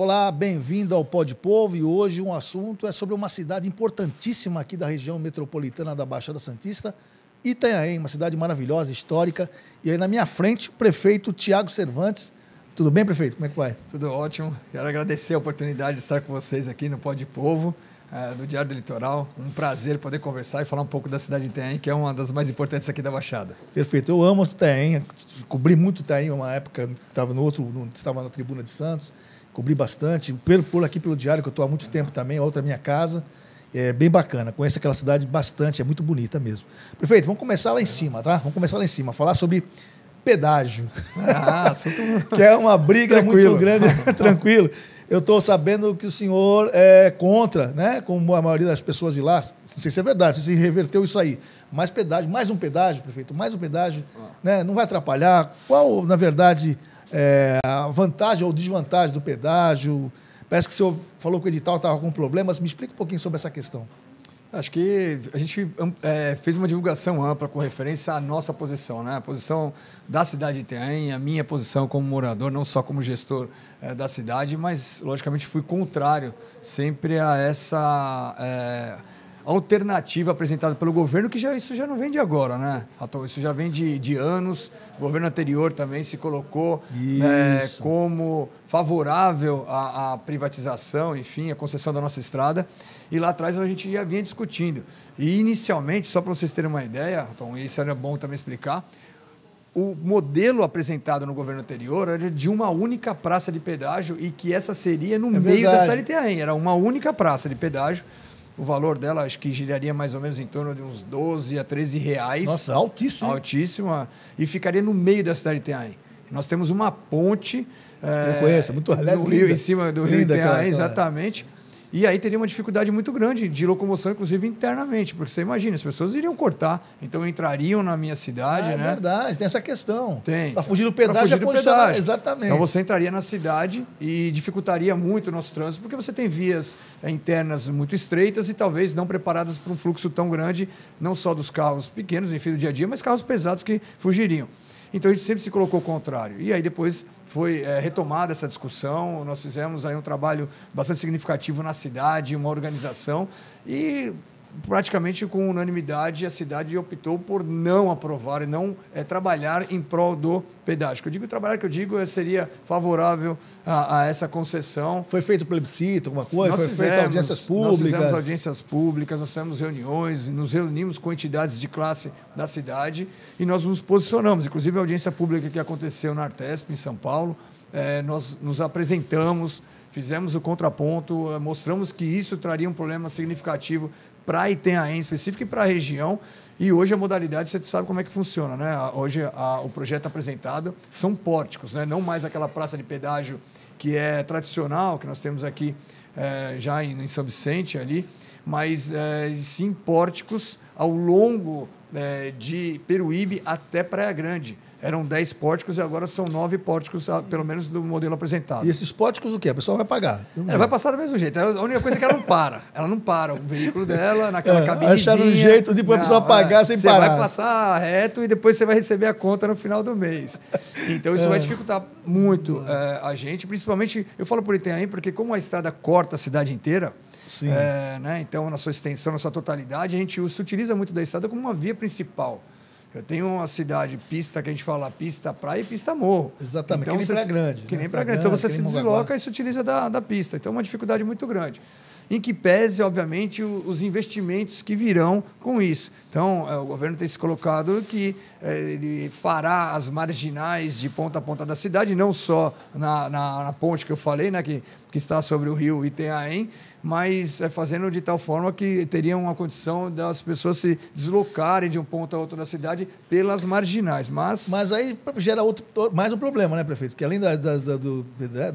Olá, bem-vindo ao Pode Povo e hoje um assunto é sobre uma cidade importantíssima aqui da região metropolitana da Baixada Santista, Itanhaém, uma cidade maravilhosa, histórica. E aí na minha frente, o prefeito Tiago Cervantes. Tudo bem, prefeito? Como é que vai? Tudo ótimo. Quero agradecer a oportunidade de estar com vocês aqui no Pode Povo, do Diário do Litoral. Um prazer poder conversar e falar um pouco da cidade de Itanhaém, que é uma das mais importantes aqui da Baixada. Perfeito. Eu amo Itanhaém, cobri muito Itanhaém uma época, estava na Tribuna de Santos, cobri bastante, por aqui pelo Diário, que eu estou há muito tempo também, a outra minha casa. É bem bacana, conheço aquela cidade bastante, é muito bonita mesmo. Prefeito, vamos começar lá em cima, tá? Vamos começar lá em cima, falar sobre pedágio. Assunto... que é uma briga Tranquilo. muito grande. Tranquilo. Eu estou sabendo que o senhor é contra, né? Como a maioria das pessoas de lá, não sei se é verdade, se reverteu isso aí. Mais pedágio, mais um pedágio, prefeito, mais um pedágio, né? Não vai atrapalhar. Qual, na verdade, a vantagem ou desvantagem do pedágio? Parece que o senhor falou que o edital estava com problemas. Me explica um pouquinho sobre essa questão. Acho que a gente fez uma divulgação ampla com referência à nossa posição, né? A posição da cidade de Itanhaém, a minha posição como morador, não só como gestor da cidade, mas, logicamente, fui contrário sempre a essa alternativa apresentada pelo governo, que isso já não vem de agora, né? Isso já vem de anos. O governo anterior também se colocou como favorável à privatização, enfim, à concessão da nossa estrada. E lá atrás a gente já vinha discutindo. E inicialmente, só para vocês terem uma ideia, então isso era bom também explicar, o modelo apresentado no governo anterior era de uma única praça de pedágio e que essa seria no meio da cidade de Itanhaém. Era uma única praça de pedágio. O valor dela, acho que giraria mais ou menos em torno de uns 12 a 13 reais. Nossa, altíssimo. Altíssima. E ficaria no meio da cidade de Itanhaém. Nós temos uma ponte... Eu conheço, muito no rio, em cima do rio Itanhaém, exatamente. E aí teria uma dificuldade muito grande de locomoção, inclusive internamente, porque você imagina, as pessoas iriam cortar, então entrariam na minha cidade, né? É verdade, tem essa questão. Tem. Para fugir do pedágio, exatamente. Então você entraria na cidade e dificultaria muito o nosso trânsito, porque você tem vias internas muito estreitas e talvez não preparadas para um fluxo tão grande, não só dos carros pequenos, enfim, do dia a dia, mas carros pesados que fugiriam. Então a gente sempre se colocou contrário. E aí depois foi retomada essa discussão, nós fizemos aí um trabalho bastante significativo na cidade, uma organização, e praticamente com unanimidade a cidade optou por não aprovar e não trabalhar em prol do pedágio. Seria favorável a essa concessão. Foi feito plebiscito, alguma coisa? Foi feito audiências públicas? Nós fizemos audiências públicas, nós fizemos reuniões, nos reunimos com entidades de classe da cidade e nós nos posicionamos. Inclusive a audiência pública que aconteceu na Artesp, em São Paulo, nós nos apresentamos, fizemos o contraponto, mostramos que isso traria um problema significativo para Itanhaém específico e para a região. E hoje a modalidade, você sabe como é que funciona, né? Hoje o projeto apresentado são pórticos, né? Não mais aquela praça de pedágio que é tradicional, que nós temos aqui já em São Vicente ali, mas sim pórticos ao longo de Peruíbe até Praia Grande. Eram 10 pórticos e agora são 9 pórticos, pelo menos do modelo apresentado. E esses pórticos o quê? A pessoa vai pagar? Vai passar do mesmo jeito. A única coisa é que ela não para. Ela não para. O veículo dela, naquela cabinezinha... Achar um jeito de a pessoa pagar sem parar. Você vai passar reto e depois você vai receber a conta no final do mês. Então isso vai dificultar muito a gente. Principalmente, eu falo por Itanhaém, porque como a estrada corta a cidade inteira... Sim. Né? Então, na sua extensão, na sua totalidade, a gente se utiliza muito da estrada como uma via principal. Eu tenho uma cidade, pista, que a gente fala pista praia e pista morro. Exatamente, então, que nem Praia Grande. Que nem Praia Grande. Então você se desloca e se utiliza da pista. Então é uma dificuldade muito grande. Em que pese, obviamente, os investimentos que virão com isso. Então, o governo tem se colocado que ele fará as marginais de ponta a ponta da cidade, não só na ponte que eu falei, né, que está sobre o rio Itanhaém, mas fazendo de tal forma que teria uma condição das pessoas se deslocarem de um ponto a outro da cidade pelas marginais. Mas aí gera mais um problema, né, prefeito? Que além do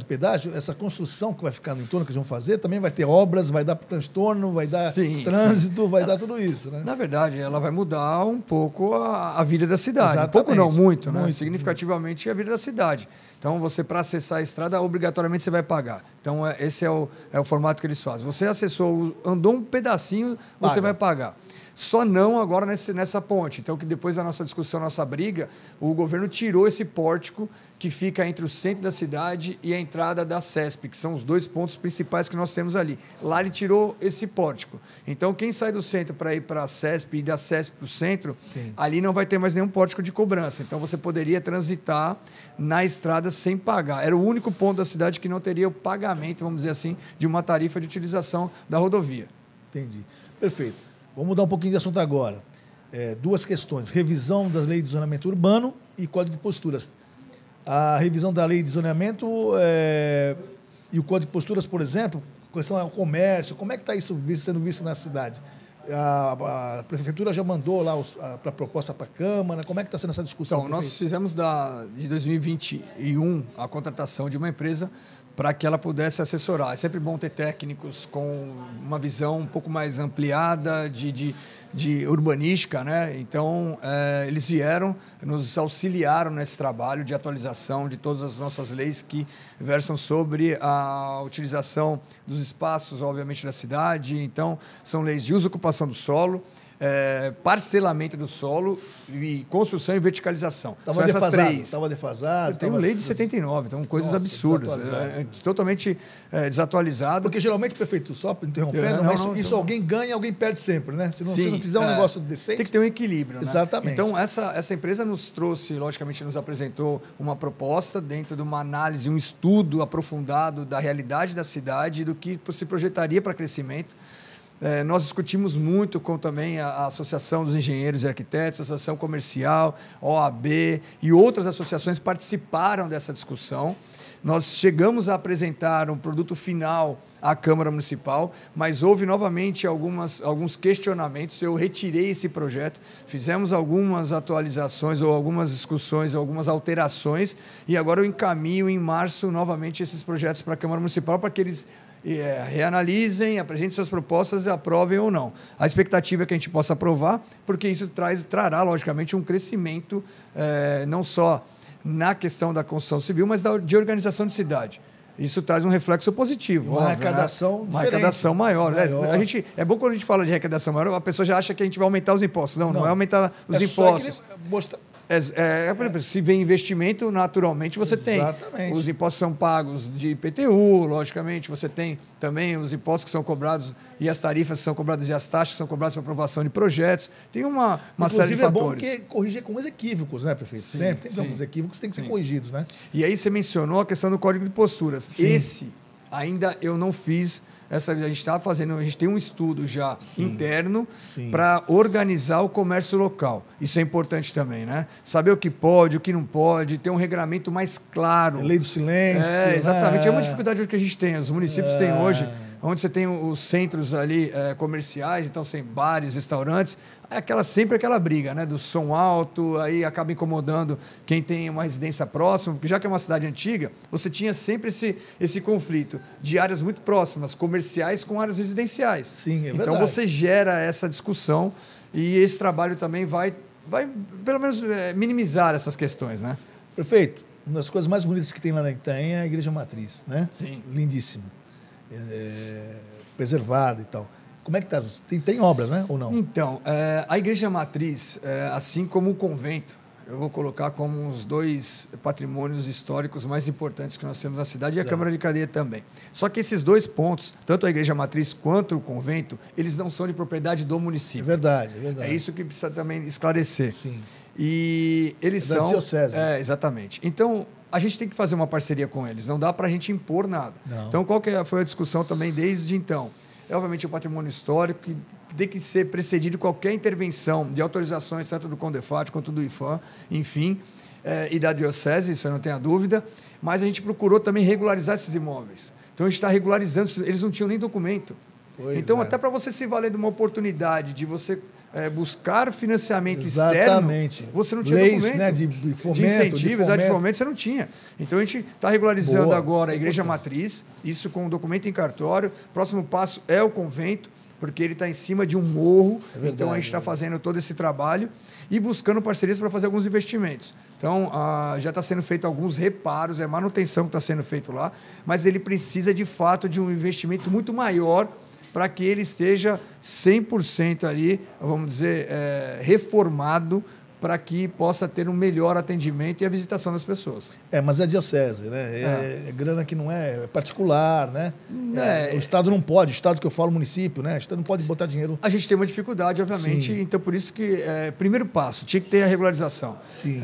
pedágio, essa construção que vai ficar no entorno, que eles vão fazer, também vai ter obras, vai dar transtorno, vai dar trânsito, vai dar tudo isso, né? Na verdade, ela vai mudar um pouco a vida da cidade. Exatamente. Um pouco não, muito, né? Significativamente a vida da cidade. Então, você, para acessar a estrada, obrigatoriamente você vai pagar. Então, esse é o formato que eles fazem. Você acessou, andou um pedacinho, você vai pagar. Só não agora nessa ponte. Então, que depois da nossa discussão, nossa briga, o governo tirou esse pórtico que fica entre o centro da cidade e a entrada da CESP, que são os 2 pontos principais que nós temos ali. Lá ele tirou esse pórtico. Então, quem sai do centro para ir para a CESP e da CESP para o centro, ali não vai ter mais nenhum pórtico de cobrança. Então, você poderia transitar na estrada sem pagar. Era o único ponto da cidade que não teria o pagamento, vamos dizer assim, de uma tarifa de utilização da rodovia. Entendi. Perfeito. Vamos mudar um pouquinho de assunto agora. 2 questões. Revisão das leis de zoneamento urbano e código de posturas. A revisão da lei de zoneamento e o código de posturas, por exemplo, questão ao comércio, como é que está isso sendo visto na cidade? A prefeitura já mandou lá a proposta para a Câmara, como é que está sendo essa discussão? Então, nós fizemos de 2021 a contratação de uma empresa para que ela pudesse assessorar. É sempre bom ter técnicos com uma visão um pouco mais ampliada de urbanística, né? Então, eles vieram, nos auxiliaram nesse trabalho de atualização de todas as nossas leis que versam sobre a utilização dos espaços, obviamente, da cidade. Então, são leis de uso e ocupação do solo, parcelamento do solo, e construção e verticalização. Estava defasado. Estava defasado. Tem uma lei de 79, então coisas absurdas. Totalmente desatualizado. Porque geralmente, prefeito, só interrompendo, isso alguém ganha, alguém perde sempre, né? Se não fizer um negócio decente... Tem que ter um equilíbrio, né? Exatamente. Então, essa empresa nos trouxe, logicamente, nos apresentou uma proposta dentro de uma análise, um estudo aprofundado da realidade da cidade e do que se projetaria para crescimento. Nós discutimos muito com também a Associação dos Engenheiros e Arquitetos, a Associação Comercial, OAB e outras associações participaram dessa discussão. Nós chegamos a apresentar um produto final à Câmara Municipal, mas houve novamente alguns questionamentos. Eu retirei esse projeto, fizemos algumas atualizações ou algumas discussões, ou algumas alterações, e agora eu encaminho em março novamente esses projetos para a Câmara Municipal para que eles reanalisem, apresentem suas propostas e aprovem ou não. A expectativa é que a gente possa aprovar, porque isso trará, logicamente, um crescimento não só na questão da construção civil, mas de organização de cidade. Isso traz um reflexo positivo. Uma arrecadação Uma arrecadação maior. É bom quando a gente fala de arrecadação maior, a pessoa já acha que a gente vai aumentar os impostos. Não é aumentar os impostos. Por exemplo, se vem investimento, naturalmente você tem. Os impostos são pagos de IPTU, logicamente, você tem também os impostos que são cobrados e as tarifas que são cobradas e as taxas que são cobradas para aprovação de projetos. Tem uma série de fatores. É bom que corrigir com os equívocos, né, prefeito? Sempre tem alguns equívocos que têm que ser corrigidos, né? E aí você mencionou a questão do código de posturas. Sim. Esse ainda eu não fiz. A gente tem um estudo já interno para organizar o comércio local. Isso é importante também, né? Saber o que pode, o que não pode, ter um regramento mais claro. Lei do silêncio. Exatamente. É uma dificuldade que a gente tem. Os municípios têm hoje, onde você tem os centros ali comerciais, então tem bares, restaurantes, sempre aquela briga, né? Do som alto, aí acaba incomodando quem tem uma residência próxima, porque já que é uma cidade antiga, você tinha sempre esse conflito de áreas muito próximas, comerciais com áreas residenciais. Sim, é verdade. Então você gera essa discussão e esse trabalho também vai pelo menos minimizar essas questões, né? Perfeito. Uma das coisas mais bonitas que tem lá na Itaém é a Igreja Matriz, né? Sim. Lindíssima. Preservada e tal. Como é que está? Tem obras, né? Ou não? Então, a Igreja Matriz, assim como o convento, eu vou colocar como os 2 patrimônios históricos mais importantes que nós temos na cidade e a Câmara de Cadeia também. Só que esses 2 pontos, tanto a Igreja Matriz quanto o convento, eles não são de propriedade do município. É verdade. É isso que precisa também esclarecer. Sim. E eles são... Da diocese. Exatamente. Então, a gente tem que fazer uma parceria com eles, não dá para a gente impor nada. Não. Então, qual que foi a discussão também desde então? Obviamente, o patrimônio histórico que tem que ser precedido de qualquer intervenção de autorizações, tanto do CONDEFAT quanto do IFAM, enfim, e da Diocese, isso eu não tenho a dúvida, mas a gente procurou também regularizar esses imóveis. Então, a gente está regularizando, eles não tinham nem documento. Então, até para você se valer de uma oportunidade de você buscar financiamento externo, você não tinha documento. Né, de fomento, de incentivos, de fomento, você não tinha. Então, a gente está regularizando agora a Igreja Matriz, isso com documento em cartório. Próximo passo é o convento, porque ele está em cima de um morro. Então, a gente está fazendo todo esse trabalho e buscando parcerias para fazer alguns investimentos. Então, já está sendo feito alguns reparos, manutenção que está sendo feito lá, mas ele precisa, de fato, de um investimento muito maior para que ele esteja 100% ali, vamos dizer, reformado, para que possa ter um melhor atendimento e a visitação das pessoas. Mas é diocese, né? É grana que não é particular, né? O Estado não pode, o Estado que eu falo, município, né? O Estado não pode botar dinheiro. A gente tem uma dificuldade, obviamente, então por isso que, primeiro passo, tinha que ter a regularização. Sim.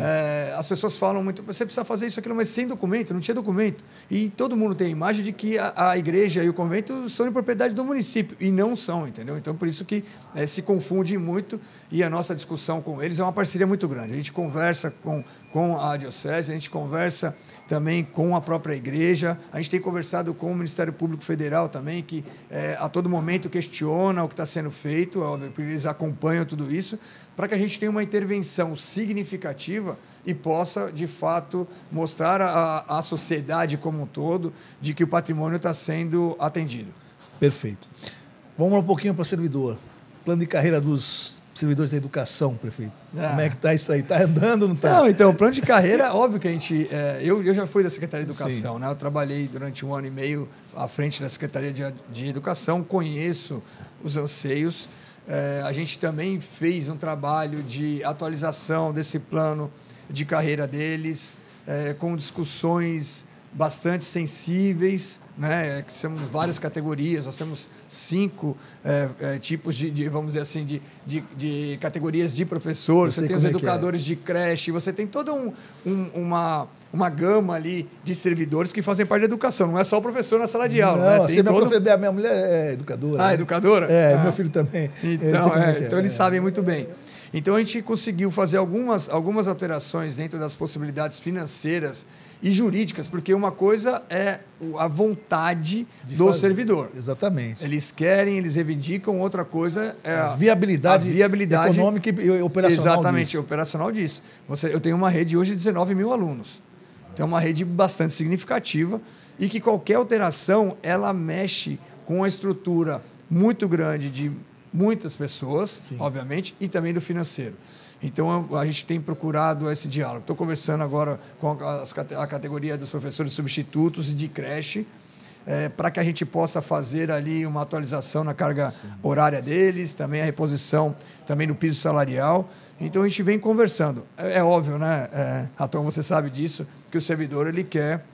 As pessoas falam muito, você precisa fazer isso, aquilo, mas sem documento, não tinha documento. E todo mundo tem a imagem de que a igreja e o convento são de propriedade do município, e não são, entendeu? Então por isso que se confunde muito, e a nossa discussão com eles é uma parceria muito grande. A gente conversa com a diocese, a gente conversa também com a própria igreja, a gente tem conversado com o Ministério Público Federal também, que a todo momento questiona o que está sendo feito, porque eles acompanham tudo isso, para que a gente tenha uma intervenção significativa e possa, de fato, mostrar à sociedade como um todo de que o patrimônio está sendo atendido. Perfeito. Vamos um pouquinho para servidor. Plano de carreira dos servidores da educação, prefeito. Como é que está isso aí? Está andando ou não está? Não, então, o plano de carreira, óbvio que a gente... eu já fui da Secretaria de Educação, né? Eu trabalhei durante 1 ano e meio à frente da Secretaria de Educação, conheço os anseios. A gente também fez um trabalho de atualização desse plano de carreira deles, com discussões bastante sensíveis, né? Que temos várias categorias, nós temos 5 tipos vamos dizer assim, de categorias de professores, você tem os educadores de creche, você tem toda uma gama ali de servidores que fazem parte da educação, não é só o professor na sala de aula. Não, né? Minha mulher é educadora. Né? Educadora? Meu filho também. Então eles sabem muito bem. Então a gente conseguiu fazer algumas alterações dentro das possibilidades financeiras e jurídicas, porque uma coisa é a vontade do servidor. Exatamente. Eles querem, eles reivindicam, outra coisa é a viabilidade econômica e operacional. Exatamente, disso. Operacional disso. Eu tenho uma rede hoje de 19 mil alunos. Então, é uma rede bastante significativa e que qualquer alteração, ela mexe com a estrutura muito grande de muitas pessoas, sim, obviamente, e também do financeiro. Então, a gente tem procurado esse diálogo. Estou conversando agora com a categoria dos professores substitutos e de creche, para que a gente possa fazer ali uma atualização na carga, sim, horária deles, também a reposição também no piso salarial. Então, a gente vem conversando. É óbvio, né, Raton, você sabe disso, que o servidor ele quer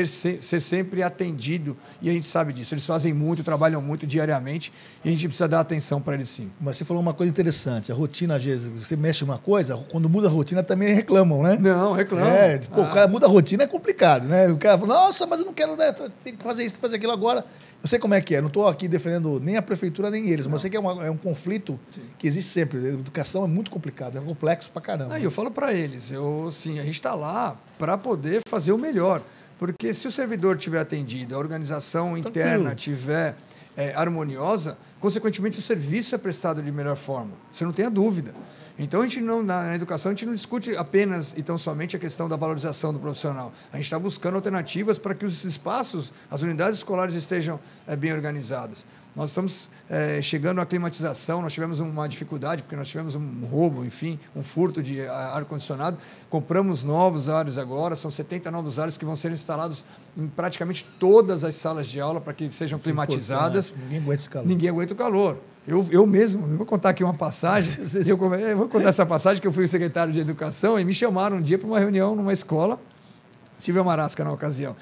ser sempre atendido, e a gente sabe disso. Eles fazem muito, trabalham muito diariamente, e a gente precisa dar atenção para eles, sim. Mas você falou uma coisa interessante, a rotina, às vezes, você mexe uma coisa, quando muda a rotina também reclamam, né? Não, reclamam. O cara muda a rotina, é complicado, né? O cara fala, nossa, mas eu não quero, né, tem que fazer isso, fazer aquilo agora. Eu sei como é que é, não estou aqui defendendo nem a prefeitura, nem eles, mas eu sei que é um conflito, sim, que existe sempre. A educação é muito complicado, é complexo pra caramba. Eu falo para eles, a gente está lá para poder fazer o melhor. Porque se o servidor tiver atendido, a organização interna tiver harmoniosa, consequentemente o serviço é prestado de melhor forma. Você não tem a dúvida. Então, a gente na educação, a gente não discute apenas e tão somente a questão da valorização do profissional. A gente está buscando alternativas para que os espaços, as unidades escolares estejam bem organizadas. Nós estamos chegando à climatização, nós tivemos uma dificuldade, porque nós tivemos um roubo, enfim, um furto de ar-condicionado. Compramos novos ares agora, são 70 novos ares que vão ser instalados em praticamente todas as salas de aula para que sejam climatizadas. Ninguém aguenta esse calor. Ninguém aguenta o calor. Eu mesmo, eu vou contar aqui uma passagem, eu vou contar essa passagem que eu fui secretário de Educação e me chamaram um dia para uma reunião numa escola, Silvia Marasca na ocasião,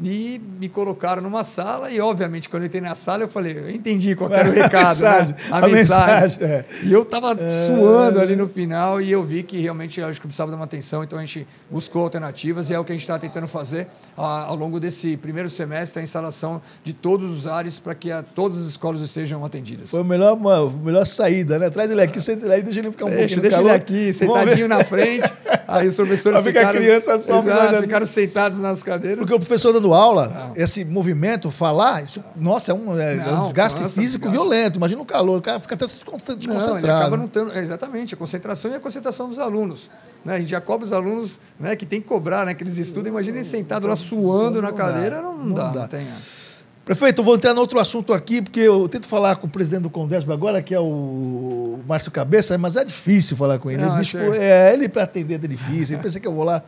e me colocaram numa sala e, obviamente, quando eu entrei na sala, eu entendi qual era o recado, a mensagem. E eu estava suando ali no final e eu vi que realmente eu acho que precisava de uma atenção, então a gente buscou alternativas e é o que a gente está tentando fazer ao longo desse primeiro semestre, a instalação de todos os ares para que todas as escolas estejam atendidas. Foi a melhor saída, né? Traz ele aqui, senta ele aí, deixa ele ficar pouquinho no calor. Deixa ele aqui, sentadinho na frente, aí os professores ficaram sentados nas cadeiras. Porque o professor dando aula, esse movimento, falar, isso, nossa, é um desgaste físico violento. Imagina o calor, o cara fica até desconcentrado. Não, ele acaba não tendo... Exatamente, a concentração e a concentração dos alunos. Né? A gente já cobra os alunos, né, que tem que cobrar, né, que eles estudam. Imagina eles sentados lá suando na cadeira, não dá. Não tem. Prefeito, eu vou entrar no outro assunto aqui, porque eu tento falar com o presidente do Condesb agora, que é o Márcio Cabeça, mas é difícil falar com ele. Ele para atender é difícil, ele pensa que eu vou lá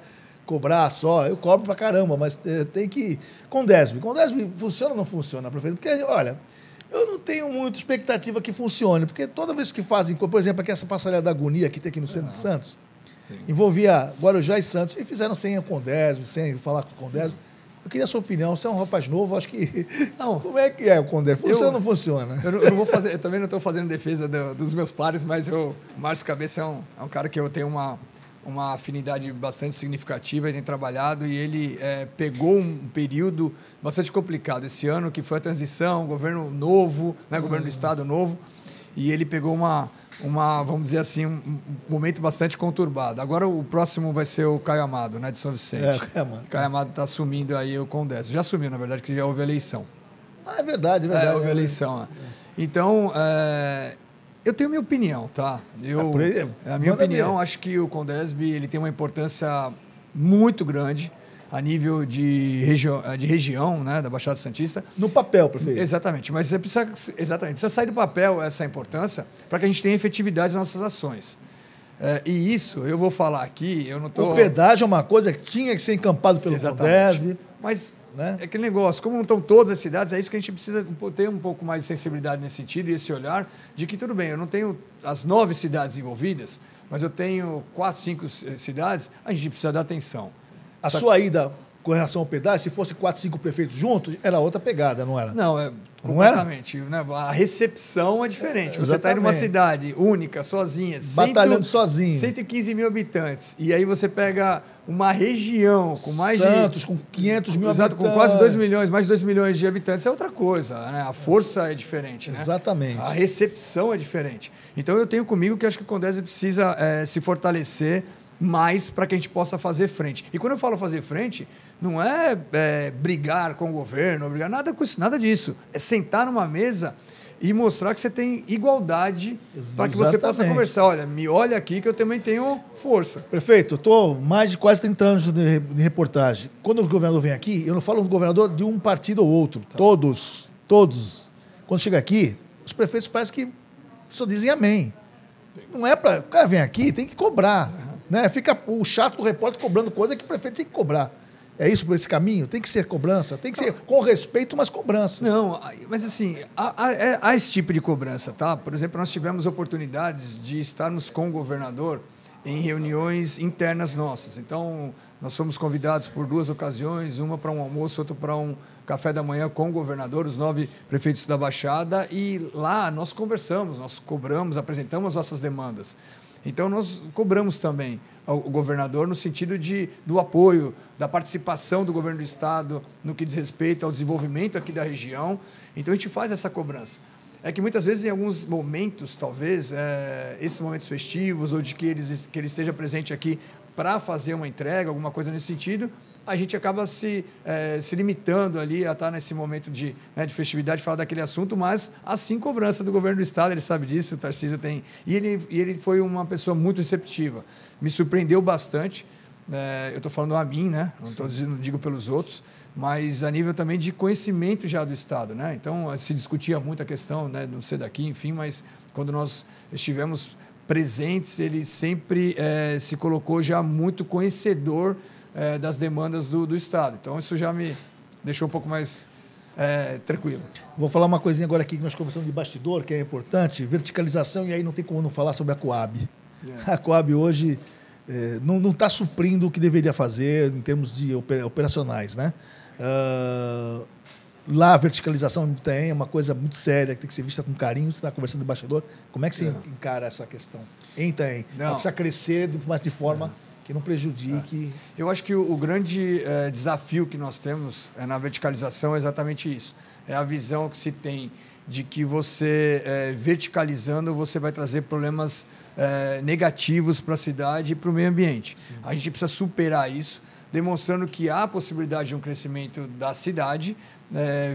cobrar só, eu cobro pra caramba, mas tem que... Condesb funciona ou não funciona, prefeito? Porque, olha, Eu não tenho muita expectativa que funcione, porque toda vez que fazem, por exemplo, aqui essa passarela da agonia que tem aqui no centro de Santos, envolvia Guarujá e Santos, e fizeram sem a Condesb, sem falar com o Condesb. Eu queria a sua opinião. Você é um rapaz novo, acho que... Não. Como é que é o Condesb? Funciona ou não funciona? Eu não vou fazer, eu também não estou fazendo defesa dos meus pares, mas o Márcio Cabeça é um cara que eu tenho uma afinidade bastante significativa, ele tem trabalhado e ele pegou um período bastante complicado esse ano, que foi a transição, governo novo, né, governo do Estado novo, e ele pegou vamos dizer assim, um momento bastante conturbado. Agora o próximo vai ser o Caio Amado, né, de São Vicente. Caio Amado está assumindo aí o Condesb. Já assumiu, na verdade, que já houve eleição. Ah, é verdade, é verdade. Houve eleição. Então, eu tenho minha opinião, tá? A minha opinião, acho que o Condesb ele tem uma importância muito grande a nível de região, né, da Baixada Santista. No papel, prefeito. Exatamente, mas você precisa sair do papel essa importância para que a gente tenha efetividade nas nossas ações. E isso, eu vou falar aqui, eu não estou... O pedágio é uma coisa que tinha que ser encampado pelo Condesb. Mas é aquele negócio, como não estão todas as cidades, é isso que a gente precisa ter um pouco mais de sensibilidade nesse sentido e esse olhar de que, tudo bem, eu não tenho as 9 cidades envolvidas, mas eu tenho 4, 5 cidades, a gente precisa dar atenção. A sua ida com relação ao pedágio, se fosse 4, 5 prefeitos juntos, era outra pegada, não era? Não, completamente. Né? A recepção é diferente. Você está em uma cidade única, sozinha, batalhando sozinho. 115 mil habitantes. E aí você pega uma região com mais Santos, com 500 mil habitantes. Com quase 2 milhões, mais de 2 milhões de habitantes, é outra coisa. Né? A força é diferente. Né? Exatamente. A recepção é diferente. Então eu tenho comigo que acho que o Condesb precisa se fortalecer mais para que a gente possa fazer frente. E quando eu falo fazer frente, não é brigar com o governo, nada disso. É sentar numa mesa e mostrar que você tem igualdade para que você possa conversar. Olha, me olha aqui que eu também tenho força. Prefeito, eu estou mais de quase 30 anos de reportagem. Quando o governador vem aqui, eu não falo do governador de um partido ou outro. Tá. Todos. Quando chega aqui, os prefeitos parecem que só dizem amém. Não é para... O cara vem aqui, tem que cobrar. Né? Fica o chato do repórter cobrando coisa que o prefeito tem que cobrar. É isso por esse caminho? Tem que ser cobrança? Tem que ser com respeito, mas cobrança. Não, mas assim, há esse tipo de cobrança, tá? Por exemplo, nós tivemos oportunidades de estarmos com o governador em reuniões internas nossas. Então, nós fomos convidados por 2 ocasiões, uma para um almoço, outra para um café da manhã com o governador, os 9 prefeitos da Baixada, e lá nós conversamos, nós cobramos, apresentamos as nossas demandas. Então, nós cobramos também o governador no sentido do apoio, da participação do governo do Estado no que diz respeito ao desenvolvimento aqui da região. Então, a gente faz essa cobrança. É que muitas vezes, em alguns momentos, talvez, esses momentos festivos, ou de que ele esteja presente aqui para fazer uma entrega, alguma coisa nesse sentido, a gente acaba se limitando ali a estar nesse momento de festividade, falar daquele assunto, mas assim cobrança do governo do Estado, ele sabe disso, o Tarcísio tem... E ele foi uma pessoa muito receptiva, me surpreendeu bastante, eu estou falando a mim, né? Não digo pelos outros, mas a nível também de conhecimento já do Estado, né? Então, se discutia muito a questão, né, não ser daqui, enfim, mas quando nós estivemos presentes, ele sempre se colocou já muito conhecedor das demandas do Estado. Então, isso já me deixou um pouco mais tranquilo. Vou falar uma coisinha agora aqui que nós conversamos de bastidor, que é importante, verticalização, e aí não tem como não falar sobre a Coab. A Coab hoje não está suprindo o que deveria fazer em termos de operacionais, né? Lá a verticalização tem uma coisa muito séria, que tem que ser vista com carinho. Você está conversando de bastidor. Como é que você encara essa questão? Ela precisa crescer, mas de forma que não prejudique. Eu acho que o grande desafio que nós temos na verticalização é exatamente isso. É a visão que se tem de que você, verticalizando, você vai trazer problemas negativos para a cidade e para o meio ambiente. Sim. A gente precisa superar isso, demonstrando que há a possibilidade de um crescimento da cidade,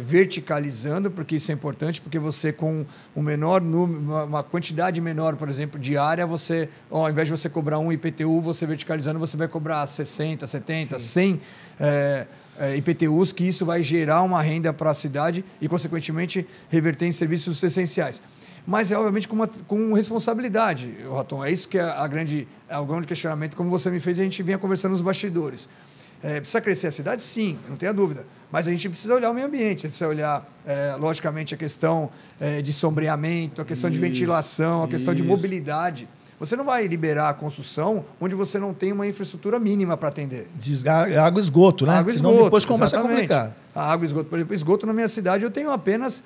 verticalizando, porque isso é importante, porque você com um menor número, uma quantidade menor, por exemplo, de área, você, ao invés de você cobrar um IPTU, você verticalizando, você vai cobrar 60, 70, Sim. 100 IPTUs, que isso vai gerar uma renda para a cidade e, consequentemente, reverter em serviços essenciais. Mas, obviamente, com responsabilidade, Raton. É isso que é o grande questionamento, como você me fez, a gente vinha conversando nos bastidores. Precisa crescer a cidade? Sim, não tenha dúvida. Mas a gente precisa olhar o meio ambiente, precisa olhar, logicamente, a questão de sombreamento, a questão de ventilação, a questão de mobilidade. Você não vai liberar a construção onde você não tem uma infraestrutura mínima para atender. Água e esgoto, né? Água e Senão esgoto, depois começa a exatamente. complicar. A água e esgoto, por exemplo, esgoto na minha cidade eu tenho apenas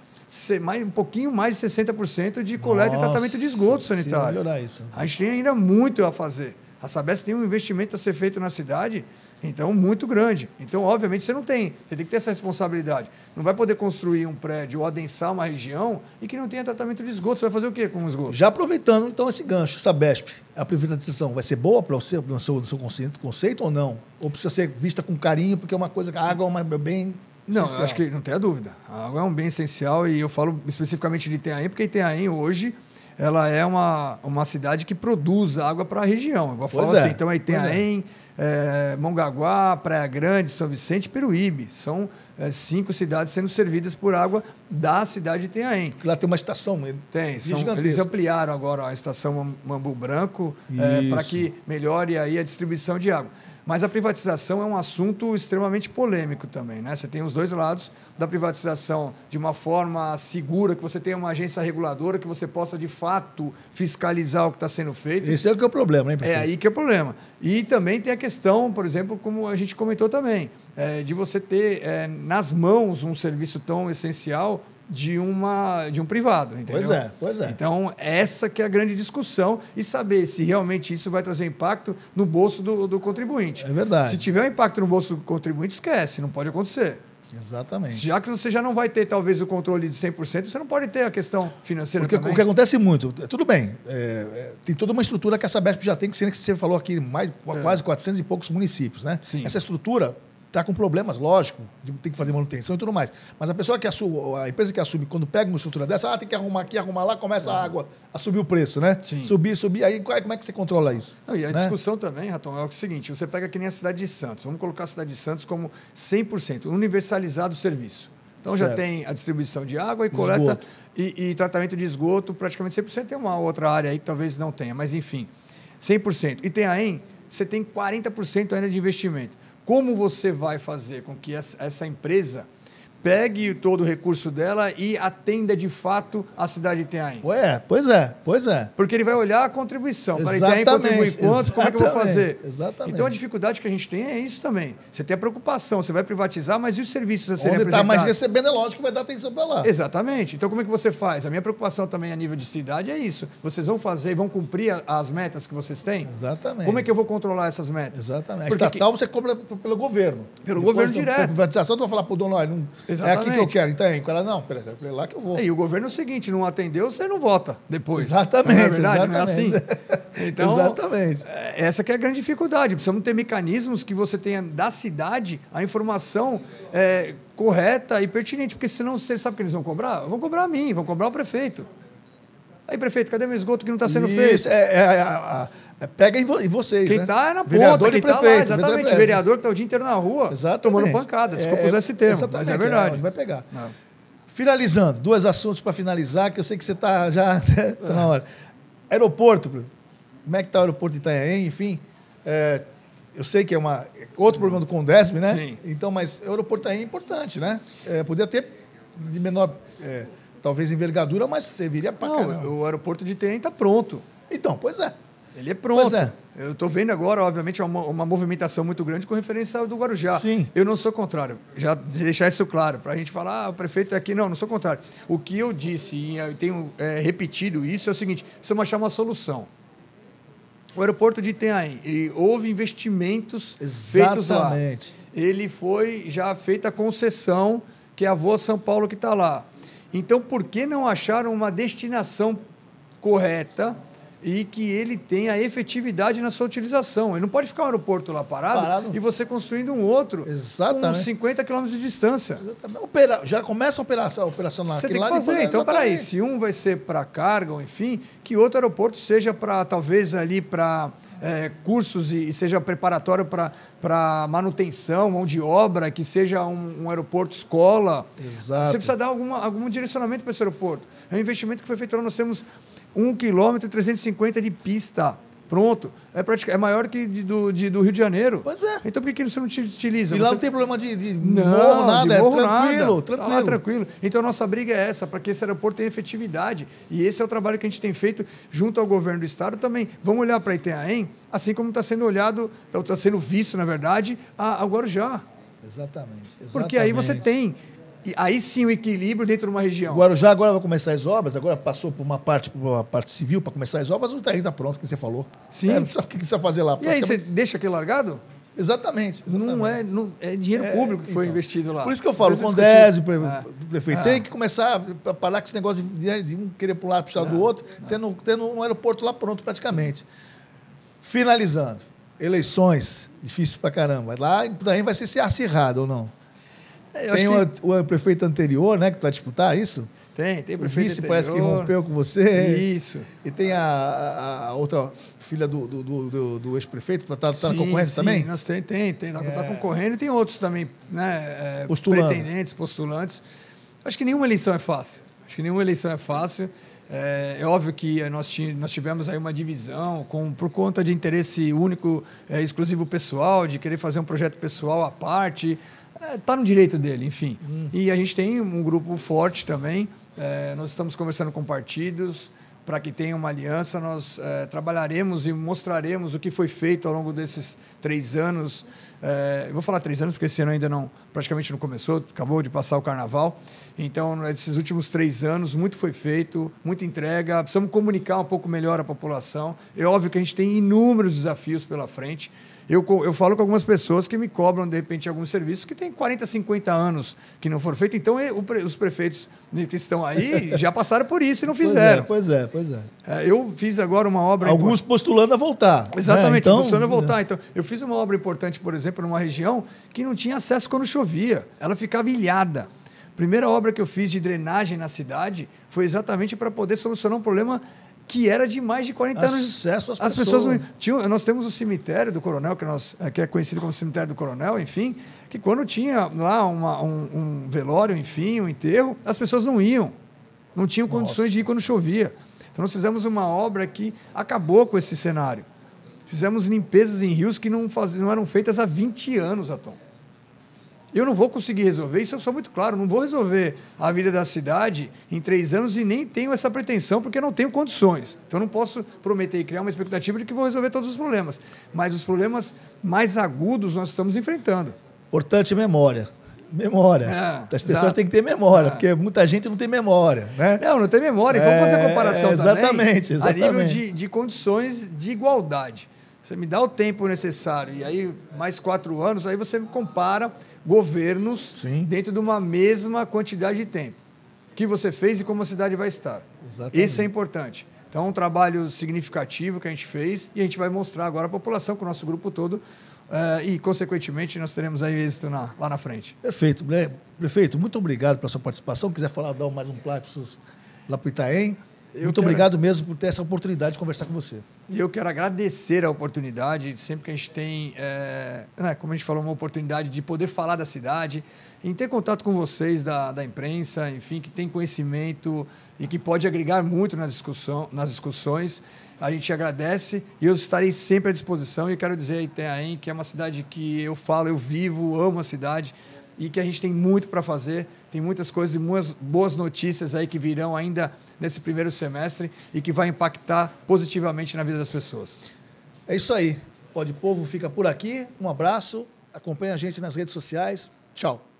um pouquinho mais de 60% de coleta e tratamento de esgoto sanitário. Melhorar isso. A gente tem ainda muito a fazer. A Sabesp tem um investimento a ser feito na cidade, então, muito grande. Então, obviamente, você tem que ter essa responsabilidade. Não vai poder construir um prédio ou adensar uma região e que não tenha tratamento de esgoto. Você vai fazer o quê com o esgoto? Já aproveitando, então, esse gancho, Sabesp, a privatização vai ser boa para você, no seu conceito ou não? Ou precisa ser vista com carinho, porque é uma coisa que a água é uma bem... Não, essencial. eu acho que não tem a dúvida. A água é um bem essencial e eu falo especificamente de Itanhaém, porque Itanhaém hoje ela é uma cidade que produz água para a região. Eu vou falar assim, então é Itanhaém, Mongaguá, Praia Grande, São Vicente e Peruíbe. São 5 cidades sendo servidas por água da cidade de Itanhaém. Lá tem uma estação Eles ampliaram agora a estação Mambu Branco para que melhore aí a distribuição de água. Mas a privatização é um assunto extremamente polêmico também, né? Você tem os dois lados da privatização de uma forma segura, que você tenha uma agência reguladora, que você possa, de fato, fiscalizar o que está sendo feito. Esse é o que é o problema, né, prefeito? É aí que é o problema. E também tem a questão, por exemplo, como a gente comentou também, de você ter nas mãos um serviço tão essencial de um privado, entendeu? Pois é. Então, essa que é a grande discussão e saber se realmente isso vai trazer impacto no bolso do contribuinte. É verdade. Se tiver um impacto no bolso do contribuinte, esquece, não pode acontecer. Exatamente. Já que você já não vai ter, talvez, o controle de 100%, você não pode ter a questão financeira Porque também. o que acontece muito, tudo bem, tem toda uma estrutura que a Sabesp já tem, que você falou aqui, quase 400 e poucos municípios, né? Sim. Essa estrutura está com problemas, lógico, tem que fazer manutenção e tudo mais. Mas a pessoa a empresa que assume, quando pega uma estrutura dessa, tem que arrumar aqui, arrumar lá, começa a água a subir o preço, né? Sim. Subir, aí como é que você controla isso? Não, e a né? discussão também, Raton, é o seguinte, você pega que nem a cidade de Santos, vamos colocar a cidade de Santos como 100%, universalizado o serviço. Então Certo. já tem a distribuição de água e coleta e tratamento de esgoto, praticamente 100%. Tem uma outra área aí que talvez não tenha, mas enfim, 100%. E tem aí, você tem 40% ainda de investimento. Como você vai fazer com que essa empresa pegue todo o recurso dela e atenda de fato a cidade de Itanhaém? Pois é. Porque ele vai olhar a contribuição. Para Exatamente, Itanhaém contribui quanto, como é que eu vou fazer? Exatamente. Então a dificuldade que a gente tem é isso também. Você tem a preocupação, você vai privatizar, mas e os serviços a serem Onde está apresentados? mais recebendo, é lógico que vai dar atenção para lá. Exatamente. Então como é que você faz? A minha preocupação também a nível de cidade é isso. Vocês vão fazer e vão cumprir as metas que vocês têm? Exatamente. Como é que eu vou controlar essas metas? Exatamente. Porque A estatal você cobra pelo governo. Pelo Depois, governo direto. A privatização, tu vai falar para o dono, olha, é aqui que eu quero. Então, ela, não, peraí, é lá que eu vou. E o governo é o seguinte, não atendeu, você não vota depois. Exatamente. Não é verdade? Exatamente. Não é assim? Então, exatamente. Essa que é a grande dificuldade. Precisamos ter mecanismos que você tenha da cidade a informação correta e pertinente, porque senão você sabe o que eles vão cobrar? Vão cobrar a mim, vão cobrar o prefeito. Aí, prefeito, cadê meu esgoto que não está sendo feito? Pega em vocês, quem né? está na Vereador ponta, e quem está lá, prefeito, exatamente. Vereador que está o dia inteiro na rua, tomando pancada. Desculpa usar esse termo, mas é verdade. Vai pegar. Não. Finalizando, 2 assuntos para finalizar, que eu sei que você está já tá na hora. Aeroporto, como é que está o aeroporto de Itanhaém, enfim. Eu sei que é outro problema do Condesb, né? Sim. Então, mas o aeroporto é importante, né? Poderia ter de menor, talvez, envergadura, mas serviria para caramba. O aeroporto de Itanhaém está pronto. Então, pois é. Ele é pronto. Pois é. Eu estou vendo agora, obviamente, uma movimentação muito grande com referência ao do Guarujá. Sim. Eu não sou contrário. Já deixar isso claro, para a gente falar, o prefeito é aqui. Não sou contrário. O que eu disse, e eu tenho repetido isso, é o seguinte, precisamos achar uma solução. O aeroporto de Itanhaém, houve investimentos feitos lá. Ele foi já feita a concessão, que é a Voa São Paulo que está lá. Então, por que não acharam uma destinação correta e que ele tenha efetividade na sua utilização? Ele não pode ficar um aeroporto lá parado. E você construindo um outro com 50 quilômetros de distância. Já começa a operação lá. Você tem que fazer. Então, peraí, se um vai ser para carga, ou enfim, que outro aeroporto seja para, talvez, ali para cursos e seja preparatório para manutenção, mão de obra, que seja um aeroporto escola. Exato. Você precisa dar algum direcionamento para esse aeroporto. É um investimento que foi feito lá, nós temos 1,350 km de pista pronto. É maior que do Rio de Janeiro. Pois é. Então por que você não utiliza? E lá não tem problema de morro, nada, de morro, é tranquilo, nada. tranquilo. Tá lá, tranquilo. Então a nossa briga é essa, para que esse aeroporto tenha efetividade. E esse é o trabalho que a gente tem feito junto ao governo do estado também. Vamos olhar para Itanhaém, assim como está sendo olhado, está sendo visto, na verdade, a Guarujá. Exatamente. Porque aí você tem, e aí sim, o equilíbrio dentro de uma região. O Guarujá agora vai começar as obras, agora passou por uma parte civil para começar as obras, o Itaim está pronto, que você falou. Sim. Sabe o que precisa fazer lá? E aí você deixa aquele largado? Exatamente. É dinheiro público que foi investido lá. Por isso que eu falo, o Condésio, o prefeito, tem que começar a parar com esse negócio de um querer pular para o estado do outro, tendo um aeroporto lá pronto praticamente. Finalizando, eleições, difícil pra caramba. Lá também vai ser acirrado ou não? Tem o prefeito anterior, né, que vai disputar isso? Tem o prefeito o vice anterior. Parece que rompeu com você. Isso. E tem a outra filha do ex-prefeito, está na concorrência também? Sim, tem. Está concorrendo e tem outros também, né, pretendentes, postulantes. Acho que nenhuma eleição é fácil. É óbvio que nós tivemos aí uma divisão por conta de interesse único, exclusivo pessoal, de querer fazer um projeto pessoal à parte. Está no direito dele, enfim. E a gente tem um grupo forte também. Nós estamos conversando com partidos para que tenha uma aliança. Nós trabalharemos e mostraremos o que foi feito ao longo desses 3 anos. Eu vou falar 3 anos porque esse ano ainda praticamente não começou, acabou de passar o carnaval. Então, nesses últimos 3 anos, muito foi feito, muita entrega. Precisamos comunicar um pouco melhor a população. É óbvio que a gente tem inúmeros desafios pela frente. Eu falo com algumas pessoas que me cobram, de repente, alguns serviços que têm 40, 50 anos que não foram feitos. Então, os prefeitos que estão aí já passaram por isso e não fizeram. Pois é. Eu fiz agora uma obra... Alguns postulando a voltar. Exatamente, postulando a voltar. Então, eu fiz uma obra importante, por exemplo, numa região que não tinha acesso quando chovia. Ela ficava ilhada. A primeira obra que eu fiz de drenagem na cidade foi exatamente para poder solucionar um problema que era de mais de 40 anos. Acesso às pessoas. Não tinham. Nós temos o cemitério do Coronel, que é conhecido como cemitério do Coronel, enfim, que quando tinha lá um velório, enfim, um enterro, as pessoas não iam. Não tinham condições de ir quando chovia. Então, nós fizemos uma obra que acabou com esse cenário. Fizemos limpezas em rios que não eram feitas há 20 anos, Atom. Eu não vou conseguir resolver, isso eu sou muito claro, não vou resolver a vida da cidade em 3 anos e nem tenho essa pretensão porque não tenho condições. Então não posso prometer e criar uma expectativa de que vou resolver todos os problemas. Mas os problemas agudos nós estamos enfrentando. Importante memória. As pessoas têm que ter memória, porque muita gente não tem memória, né? Não tem memória. E vamos fazer a comparação exatamente. A nível de condições de igualdade. Você me dá o tempo necessário e aí mais 4 anos, aí você me compara governos dentro de uma mesma quantidade de tempo. O que você fez e como a cidade vai estar. Exatamente. Isso é importante. Então, é um trabalho significativo que a gente fez e a gente vai mostrar agora à população, com o nosso grupo todo, e, consequentemente, nós teremos aí êxito lá na frente. Perfeito. Prefeito, muito obrigado pela sua participação. Se quiser falar, dar mais um plástico lá para o Itaém. Muito obrigado mesmo por ter essa oportunidade de conversar com você. E eu quero agradecer a oportunidade, sempre que a gente tem, como a gente falou, uma oportunidade de poder falar da cidade, em ter contato com vocês da imprensa, enfim, que tem conhecimento e que pode agregar muito nas discussões. A gente agradece e eu estarei sempre à disposição. E quero dizer a Itanhaém, que é uma cidade que eu falo, eu vivo, amo a cidade e que a gente tem muito para fazer. Tem muitas coisas e boas notícias aí que virão ainda nesse primeiro semestre e que vai impactar positivamente na vida das pessoas. É isso aí. Pode Povo fica por aqui. Um abraço. Acompanhe a gente nas redes sociais. Tchau.